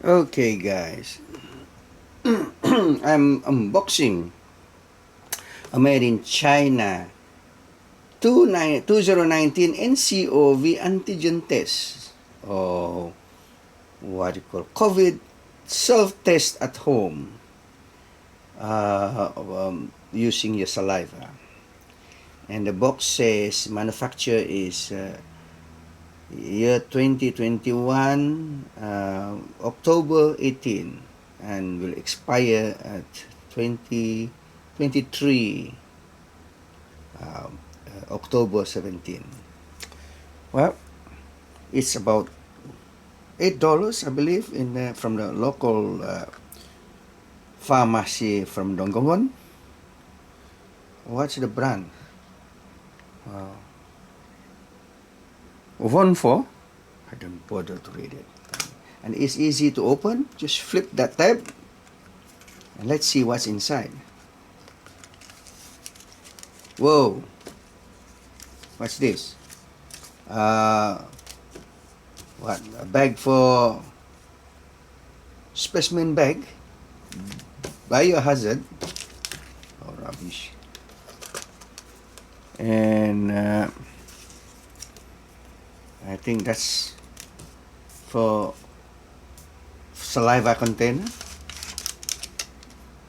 Okay, guys, I'm unboxing a made in China 2019 NCOV antigen test, or what you call COVID self-test at home, using your saliva. And the box says manufacturer is year 2021, October 18, and will expire at 2023, October 17. Well, it's about $8, I believe, from the local pharmacy from Donggongon. What's the brand? Wondfo. I don't bother to read it. And it's easy to open. Just flip that tab and let's see what's inside. Whoa. What's this? What? A bag for specimen bag. Biohazard. Oh, rubbish. And I think that's for saliva container.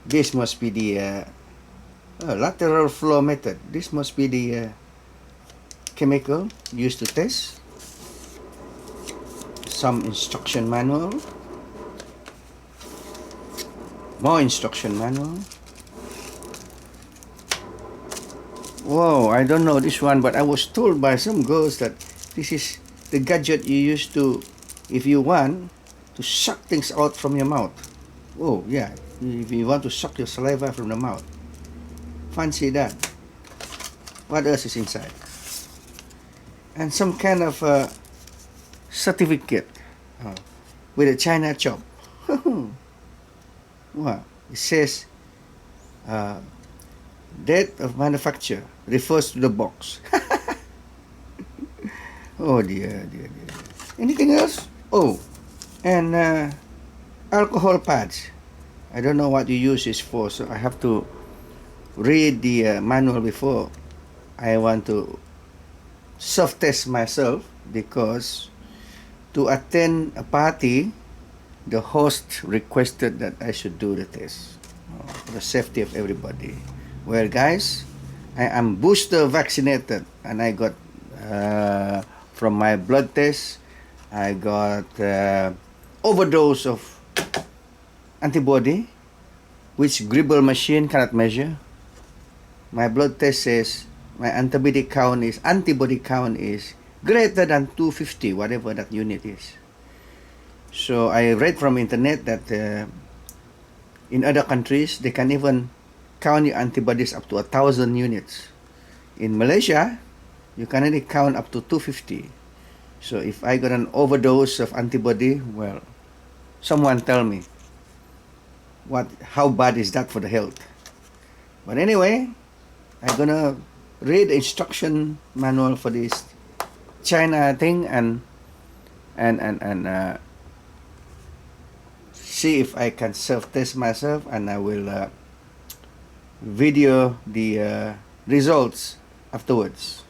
This must be the lateral flow method. This must be the chemical used to test. Some instruction manual. More instruction manual. Whoa, I don't know this one, but I was told by some girls that this is the gadget you use to, if you want to suck things out from your mouth. Oh yeah, if you want to suck your saliva from the mouth. Fancy that. What else is inside? And some kind of certificate with a China chop. Wow. It says date of manufacture refers to the box. Oh dear. Anything else? Oh, and alcohol pads. I don't know what you use this for, so I have to read the manual before I want to self-test myself, because to attend a party, the host requested that I should do the test for the safety of everybody. Well, guys, I am booster vaccinated, and I got from my blood test, I got overdose of antibody, which Gribble machine cannot measure. My blood test says my antibody count is greater than 250, whatever that unit is. So I read from internet that in other countries they can even count your antibodies up to 1,000 units. In Malaysia, you can only count up to 250. So if I got an overdose of antibody, well, someone tell me how bad is that for the health. But anyway, I'm gonna read the instruction manual for this China thing and see if I can self-test myself, and I will video the results afterwards.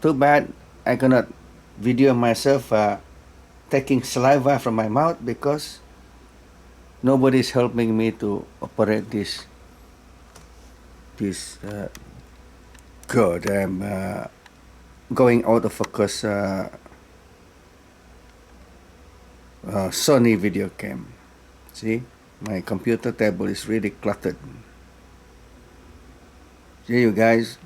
Too bad I cannot video myself taking saliva from my mouth, because nobody is helping me to operate this God, I'm going out of focus Sony video cam. See, my computer table is really cluttered. See you guys.